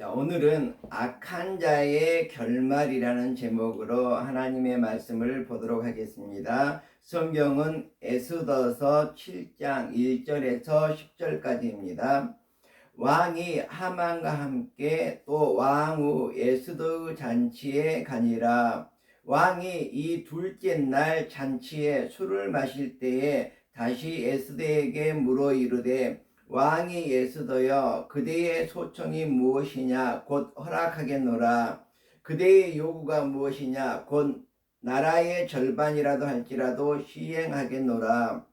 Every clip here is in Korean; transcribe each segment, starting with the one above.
자, 오늘은 악한 자의 결말이라는 제목으로 하나님의 말씀을 보도록 하겠습니다. 성경은 에스더서 7장 1절에서 10절까지입니다. 왕이 하만과 함께 또 왕후 에스더의 잔치에 가니라. 왕이 이 둘째 날 잔치에 술을 마실 때에 다시 에스더에게 물어 이르되 왕이 에스더여, 그대의 소청이 무엇이냐 곧 허락하겠노라. 그대의 요구가 무엇이냐 곧 나라의 절반이라도 할지라도 시행하겠노라.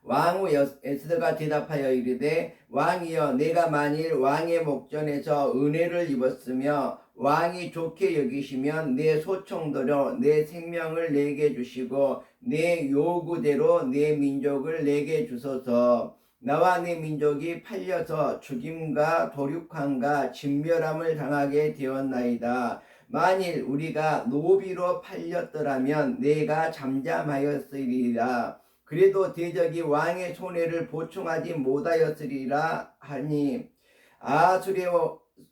왕후 에스더가 대답하여 이르되 왕이여, 내가 만일 왕의 목전에서 은혜를 입었으며 왕이 좋게 여기시면 내 소청대로 내 생명을 내게 주시고 내 요구대로 내 민족을 내게 주소서. 나와 내 민족이 팔려서 죽임과 도륙함과 진멸함을 당하게 되었나이다. 만일 우리가 노비로 팔렸더라면 내가 잠잠하였으리라. 그래도 대적이 왕의 손해를 보충하지 못하였으리라 하니,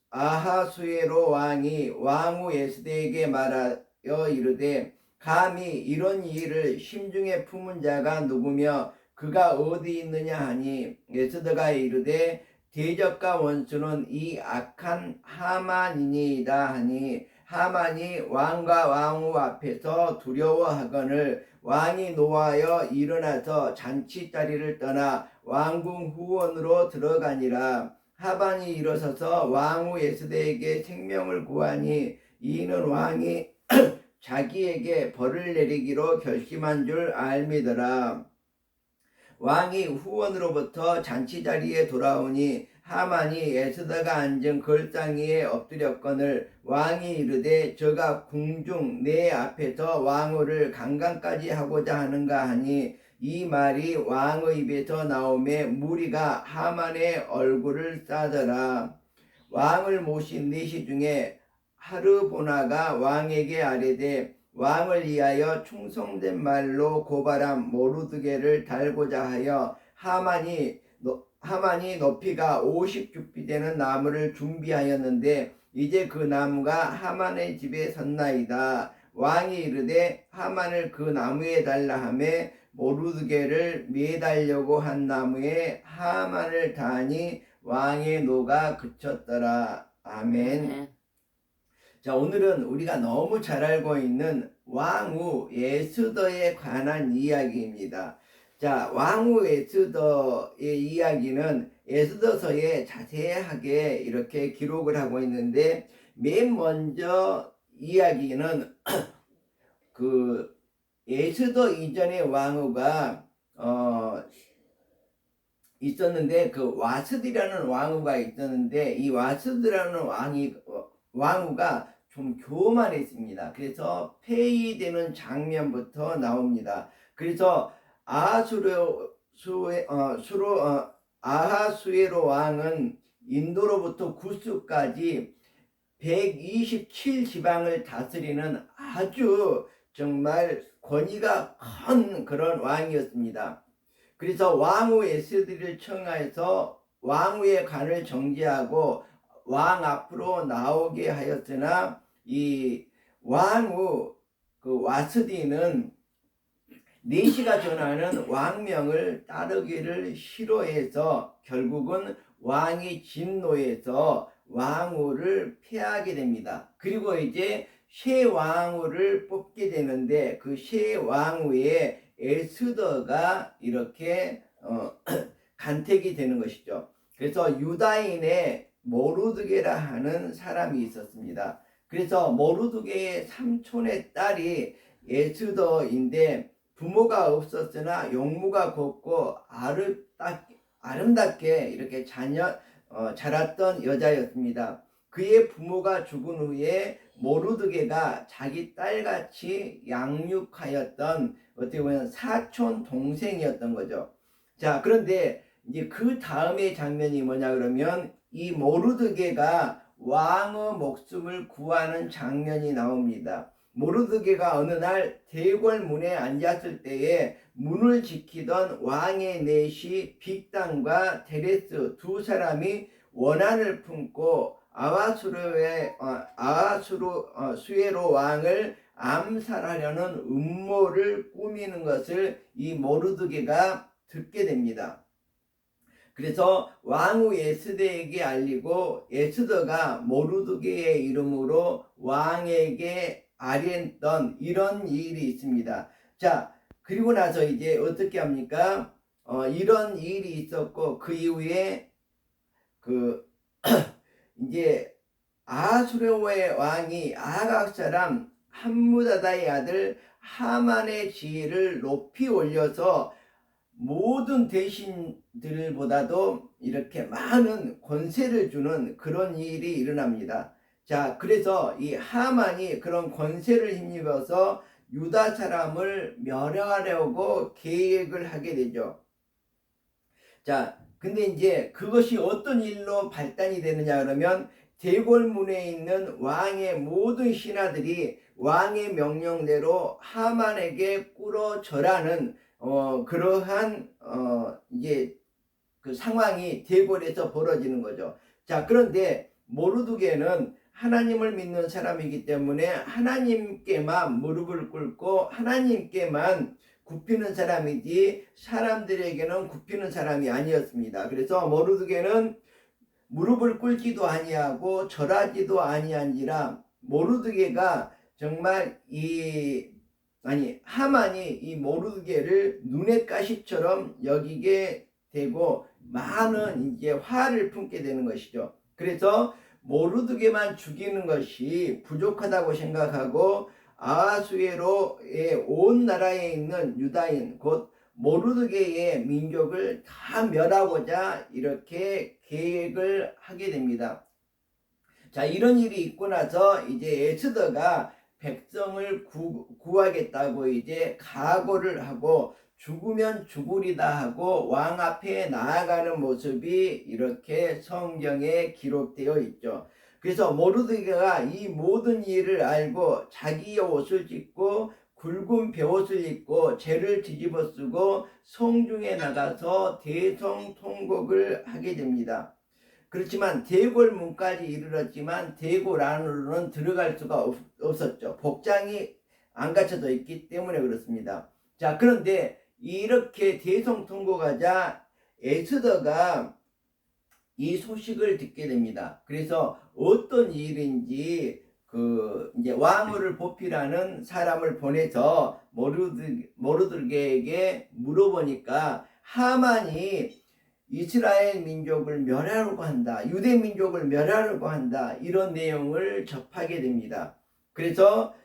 아하수에로 왕이 왕후 에스더에게 말하여 이르되 감히 이런 일을 심중에 품은 자가 누구며 그가 어디 있느냐 하니, 에스더가 이르되 대적과 원수는 이 악한 하만이니이다 하니, 하만이 왕과 왕후 앞에서 두려워하거늘 왕이 노하여 일어나서 잔치 자리를 떠나 왕궁 후원으로 들어가니라. 하만이 일어서서 왕후 에스더에게 생명을 구하니 이는 왕이 자기에게 벌을 내리기로 결심한 줄 알미더라. 왕이 후원으로부터 잔치 자리에 돌아오니 하만이 에스더가 앉은 걸상 위에 엎드렸거늘 왕이 이르되 저가 궁중 내 앞에서 왕후를 강간까지 하고자 하는가 하니, 이 말이 왕의 입에서 나오매 무리가 하만의 얼굴을 싸더라. 왕을 모신 내시 중에 하르보나가 왕에게 아뢰되 왕을 위하여 충성된 말로 고발한 모르드게를 달고자 하여 하만이 높이가 50규빗 되는 나무를 준비하였는데 이제 그 나무가 하만의 집에 섰나이다. 왕이 이르되 하만을 그 나무에 달라 하매 모르드게를 매달려고 한 나무에 하만을 다하니 왕의 노가 그쳤더라. 아멘. 자, 오늘은 우리가 너무 잘 알고 있는 왕후 에스더에 관한 이야기입니다. 자, 왕후 에스더의 이야기는 에스더서에 자세하게 이렇게 기록을 하고 있는데, 맨 먼저 이야기는 그 에스더 이전의 왕후가 있었는데, 그 와스디라는 왕후가 있었는데, 이 와스디라는 왕후가 좀 교만했습니다. 그래서 폐위되는 장면부터 나옵니다. 그래서 아하수에로 왕은 인도로부터 구스까지 127지방을 다스리는 아주 정말 권위가 큰 그런 왕이었습니다. 그래서 왕후 에스더를 청하여서 왕후의 관을 정지하고 왕 앞으로 나오게 하였으나, 이 왕후 와스디는 내시가 전하는 왕명을 따르기를 싫어해서 결국은 왕이 진노해서 왕후를 폐하게 됩니다. 그리고 이제 새 왕후를 뽑게 되는데, 그 새 왕후에 에스더가 이렇게 간택이 되는 것이죠. 그래서 유다인의 모르드게라 하는 사람이 있었습니다. 그래서 모르드게의 삼촌의 딸이 에스더인데 부모가 없었으나 용모가 곱고 아름답게 이렇게 자랐던 여자였습니다. 그의 부모가 죽은 후에 모르드게가 자기 딸같이 양육하였던, 어떻게 보면 사촌 동생이었던 거죠. 자, 그런데 이제 그 다음의 장면이 뭐냐 그러면, 이 모르드게가 왕의 목숨을 구하는 장면이 나옵니다. 모르드게가 어느 날 대궐문에 앉았을 때에 문을 지키던 왕의 내시 빅단과 데레스 두 사람이 원한을 품고 아하수에로 왕을 암살하려는 음모를 꾸미는 것을 이 모르드게가 듣게 됩니다. 그래서 왕후 에스더에게 알리고 에스더가 모르드게의 이름으로 왕에게 아뢰던 이런 일이 있습니다. 자, 그리고 나서 이제 어떻게 합니까? 이런 일이 있었고 그 이후에 그 이제 아수르의 왕이 아각 사람 함무다다의 아들 하만의 지위를 높이 올려서 모든 대신들보다도 이렇게 많은 권세를 주는 그런 일이 일어납니다. 자, 그래서 이 하만이 그런 권세를 힘입어서 유다 사람을 멸하려고 계획을 하게 되죠. 자, 근데 이제 그것이 어떤 일로 발단이 되느냐 그러면 대궐문에 있는 왕의 모든 신하들이 왕의 명령대로 하만에게 꿇어 절하는 그러한 이제 그 상황이 대궐에서 벌어지는 거죠. 자, 그런데 모르드게는 하나님을 믿는 사람이기 때문에 하나님께만 무릎을 꿇고 하나님께만 굽히는 사람이지 사람들에게는 굽히는 사람이 아니었습니다. 그래서 모르드게는 무릎을 꿇지도 아니하고 절하지도 아니한지라 모르드게가 정말 하만이 이 모르드게를 눈의 가시처럼 여기게 되고 많은 이제 화를 품게 되는 것이죠. 그래서 모르드게만 죽이는 것이 부족하다고 생각하고 아하수에로의 온 나라에 있는 유다인 곧 모르드게의 민족을 다 멸하고자 이렇게 계획을 하게 됩니다. 자, 이런 일이 있고 나서 이제 에스더가 백성을 구하겠다고 이제 각오를 하고 죽으면 죽으리다 하고 왕 앞에 나아가는 모습이 이렇게 성경에 기록되어 있죠. 그래서 모르드게가 이 모든 일을 알고 자기의 옷을 찢고 굵은 베옷을 입고 재를 뒤집어 쓰고 성중에 나가서 대성통곡을 하게 됩니다. 그렇지만 대궐 문까지 이르렀지만 대궐 안으로는 들어갈 수가 없었죠. 복장이 안 갖춰져 있기 때문에 그렇습니다. 자, 그런데 이렇게 대성통곡하자 에스더가 이 소식을 듣게 됩니다. 그래서 어떤 일인지 이제 왕후를 보필하는 사람을 보내서 모르드게에게 물어보니까 하만이 이스라엘 민족을 멸하려고 한다. 유대 민족을 멸하려고 한다. 이런 내용을 접하게 됩니다. 그래서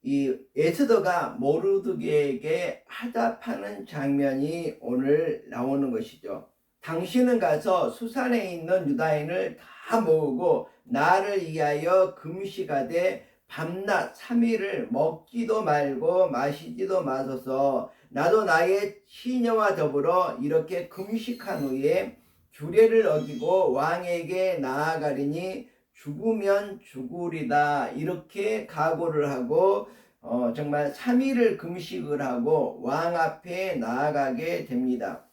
이 에스더가 모르드게에게 하답하는 장면이 오늘 나오는 것이죠. 당신은 가서 수산에 있는 유다인을 다 모으고 나를 위하여 금식하되 밤낮 3일을 먹지도 말고 마시지도 마소서. 나도 나의 시녀와 더불어 이렇게 금식한 후에 규례를 어기고 왕에게 나아가리니 죽으면 죽으리다. 이렇게 각오를 하고 정말 3일을 금식을 하고 왕 앞에 나아가게 됩니다.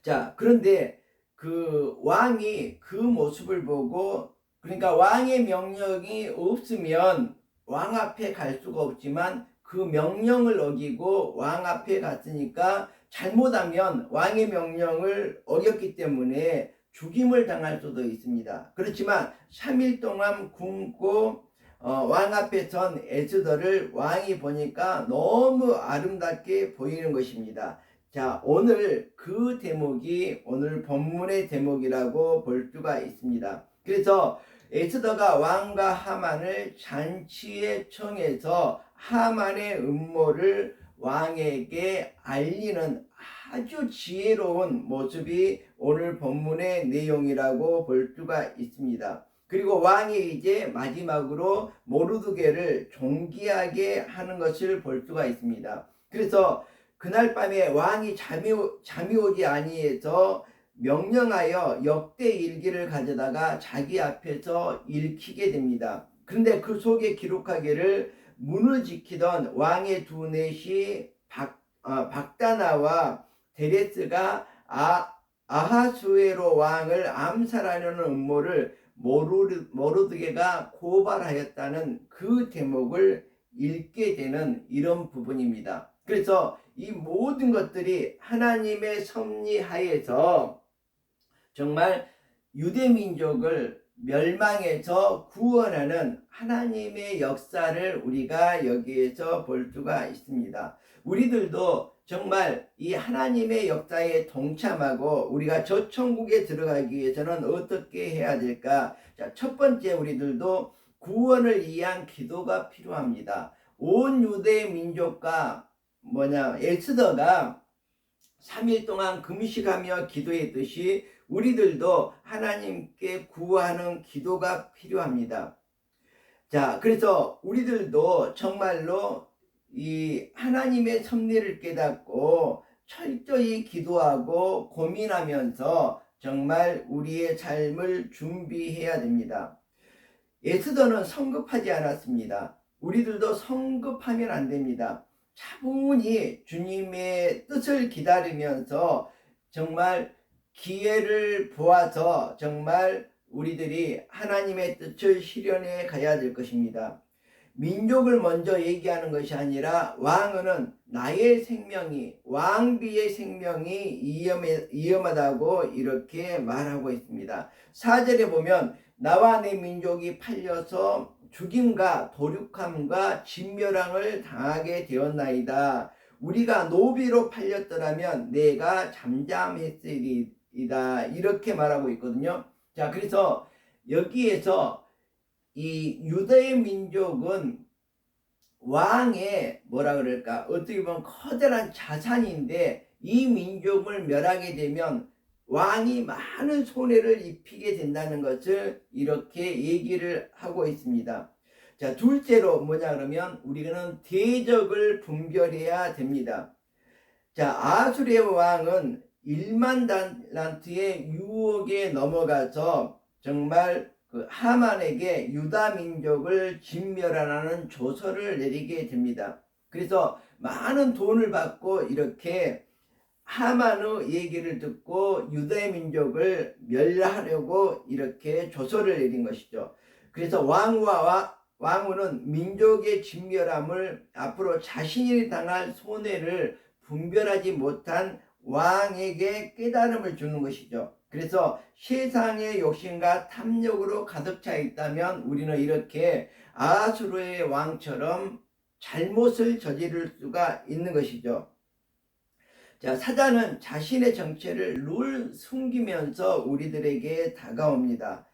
자, 그런데 그 왕이 그 모습을 보고, 그러니까 왕의 명령이 없으면 왕 앞에 갈 수가 없지만 그 명령을 어기고 왕 앞에 갔으니까 잘못하면 왕의 명령을 어겼기 때문에 죽임을 당할 수도 있습니다. 그렇지만 3일 동안 굶고 왕 앞에 선 에스더를 왕이 보니까 너무 아름답게 보이는 것입니다. 자, 오늘 그 대목이 오늘 본문의 대목이라고 볼 수가 있습니다. 그래서 에스더가 왕과 하만을 잔치에 청해서 하만의 음모를 왕에게 알리는 아주 지혜로운 모습이 오늘 본문의 내용이라고 볼 수가 있습니다. 그리고 왕이 이제 마지막으로 모르드게를 존귀하게 하는 것을 볼 수가 있습니다. 그래서 그날 밤에 왕이 잠이 오지 아니해서 명령하여 역대 일기를 가져다가 자기 앞에서 읽히게 됩니다. 그런데 그 속에 기록하기를 문을 지키던 왕의 두 넷이 박다나와 데레스가 아하수에로 왕을 암살하려는 음모를 모르드게가 고발하였다는 그 대목을 읽게 되는 이런 부분입니다. 그래서 이 모든 것들이 하나님의 섭리하에서 정말 유대민족을 멸망에서 구원하는 하나님의 역사를 우리가 여기에서 볼 수가 있습니다. 우리들도 정말 이 하나님의 역사에 동참하고 우리가 저 천국에 들어가기 위해서는 어떻게 해야 될까? 자, 첫 번째 우리들도 구원을 위한 기도가 필요합니다. 온 유대 민족과 에스더가 3일 동안 금식하며 기도했듯이 우리들도 하나님께 구하는 기도가 필요합니다. 자, 그래서 우리들도 정말로 이 하나님의 섭리를 깨닫고 철저히 기도하고 고민하면서 정말 우리의 삶을 준비해야 됩니다. 에스더는 성급하지 않았습니다. 우리들도 성급하면 안 됩니다. 차분히 주님의 뜻을 기다리면서 정말 기회를 보아서 정말 우리들이 하나님의 뜻을 실현해 가야 될 것입니다. 민족을 먼저 얘기하는 것이 아니라 왕은 나의 생명이, 왕비의 생명이 위험하다고 이렇게 말하고 있습니다. 4절에 보면 나와 내 민족이 팔려서 죽임과 도륙함과 진멸함을 당하게 되었나이다. 우리가 노비로 팔렸더라면 내가 잠잠했으리이다. 이렇게 말하고 있거든요. 자, 그래서 여기에서 이 유대의 민족은 왕의 어떻게 보면 커다란 자산인데 이 민족을 멸하게 되면 왕이 많은 손해를 입히게 된다는 것을 이렇게 얘기를 하고 있습니다. 자, 둘째로 그러면 우리는 대적을 분별해야 됩니다. 자, 아수르의 왕은 1만 달란트의 유혹에 넘어가서 정말 그 하만에게 유다 민족을 진멸하라는 조서를 내리게 됩니다. 그래서 많은 돈을 받고 이렇게 하만의 얘기를 듣고 유대 민족을 멸하려고 이렇게 조서를 내린 것이죠. 그래서 왕후는 민족의 진멸함을 앞으로 자신이 당할 손해를 분별하지 못한 왕에게 깨달음을 주는 것이죠. 그래서 세상의 욕심과 탐욕으로 가득 차 있다면 우리는 이렇게 아수르의 왕처럼 잘못을 저지를 수가 있는 것이죠. 자, 사단은 자신의 정체를 늘 숨기면서 우리들에게 다가옵니다.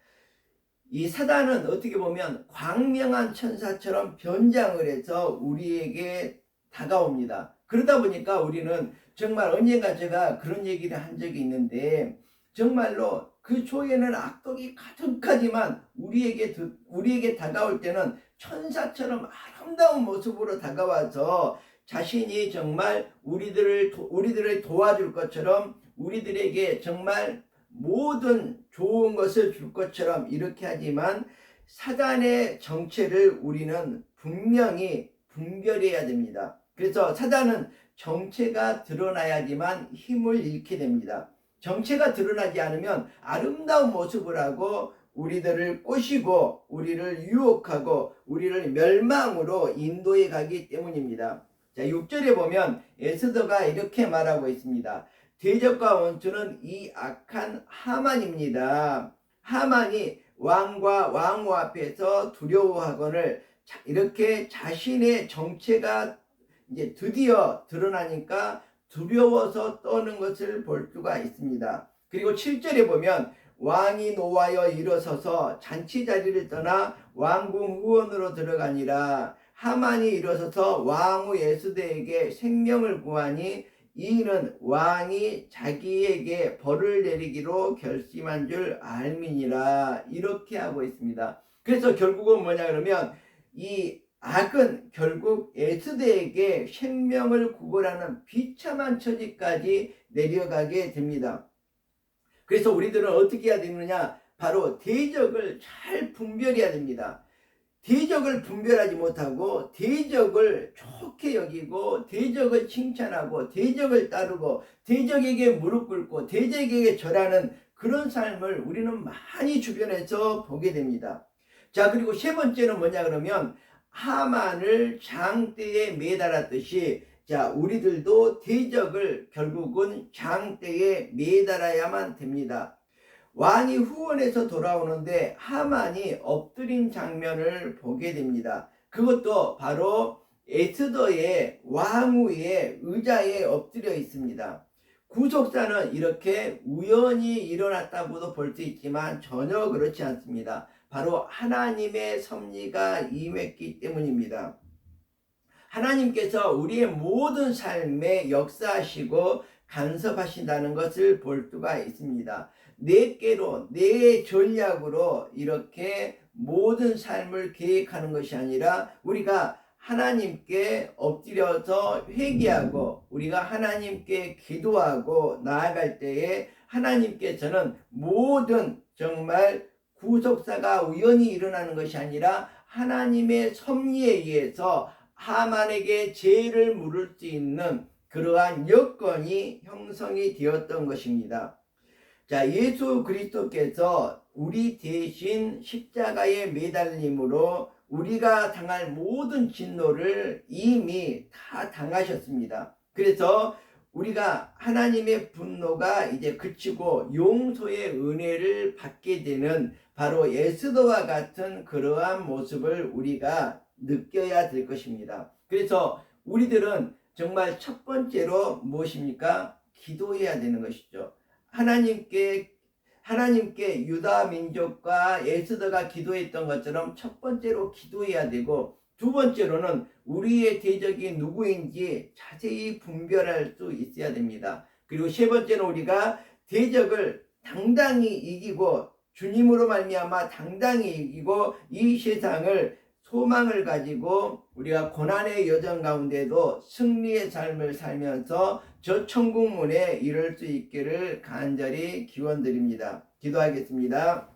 이 사단은 어떻게 보면 광명한 천사처럼 변장을 해서 우리에게 다가옵니다. 그러다 보니까 우리는 정말 언젠가 제가 그런 얘기를 한 적이 있는데 정말로 그 속에는 악독이 가득하지만 우리에게 다가올 때는 천사처럼 아름다운 모습으로 다가와서 자신이 정말 우리들을 도와줄 것처럼 우리들에게 정말 모든 좋은 것을 줄 것처럼 이렇게 하지만 사단의 정체를 우리는 분명히 분별해야 됩니다. 그래서 사단은 정체가 드러나야지만 힘을 잃게 됩니다. 정체가 드러나지 않으면 아름다운 모습을 하고 우리들을 꼬시고 우리를 유혹하고 우리를 멸망으로 인도해 가기 때문입니다. 자, 6절에 보면 에스더가 이렇게 말하고 있습니다. 대적과 원수는 이 악한 하만입니다. 하만이 왕과 왕후 앞에서 두려워하거늘 이렇게 자신의 정체가 이제 드디어 드러나니까 두려워서 떠는 것을 볼 수가 있습니다. 그리고 7절에 보면 왕이 노하여 일어서서 잔치 자리를 떠나 왕궁 후원으로 들어가니라. 하만이 일어서서 왕후 에스더에게 생명을 구하니 이는 왕이 자기에게 벌을 내리기로 결심한 줄 알미니라. 이렇게 하고 있습니다. 그래서 결국은 그러면 이 악은 결국 에스더에게 생명을 구걸하는 비참한 처지까지 내려가게 됩니다. 그래서 우리들은 어떻게 해야 되느냐? 바로 대적을 잘 분별해야 됩니다. 대적을 분별하지 못하고 대적을 좋게 여기고 대적을 칭찬하고 대적을 따르고 대적에게 무릎 꿇고 대적에게 절하는 그런 삶을 우리는 많이 주변에서 보게 됩니다. 자, 그리고 세 번째는 뭐냐 그러면 하만을 장대에 매달았듯이 자, 우리들도 대적을 결국은 장대에 매달아야만 됩니다. 왕이 후원해서 돌아오는데 하만이 엎드린 장면을 보게 됩니다. 그것도 바로 에스더의 왕후의 의자에 엎드려 있습니다. 구속사는 이렇게 우연히 일어났다고도 볼 수 있지만 전혀 그렇지 않습니다. 바로 하나님의 섭리가 임했기 때문입니다. 하나님께서 우리의 모든 삶에 역사하시고 간섭하신다는 것을 볼 수가 있습니다. 내 깨로 내 전략으로 이렇게 모든 삶을 계획하는 것이 아니라 우리가 하나님께 엎드려서 회개하고 우리가 하나님께 기도하고 나아갈 때에 하나님께서는 모든 정말 구속사가 우연히 일어나는 것이 아니라 하나님의 섭리에 의해서 하만에게 죄를 물을 수 있는 그러한 여건이 형성이 되었던 것입니다. 자, 예수 그리스도께서 우리 대신 십자가에 매달림으로 우리가 당할 모든 진노를 이미 다 당하셨습니다. 그래서 우리가 하나님의 분노가 이제 그치고 용서의 은혜를 받게 되는 바로 에스더와 같은 그러한 모습을 우리가 느껴야 될 것입니다. 그래서 우리들은 정말 첫 번째로 무엇입니까? 기도해야 되는 것이죠. 하나님께 유다 민족과 에스더가 기도했던 것처럼 첫 번째로 기도해야 되고 두 번째로는 우리의 대적이 누구인지 자세히 분별할 수 있어야 됩니다. 그리고 세 번째는 우리가 대적을 당당히 이기고 주님으로 말미암아 당당히 이기고 이 세상을 소망을 가지고 우리가 고난의 여정 가운데도 승리의 삶을 살면서 저 천국문에 이룰 수 있기를 간절히 기원드립니다. 기도하겠습니다.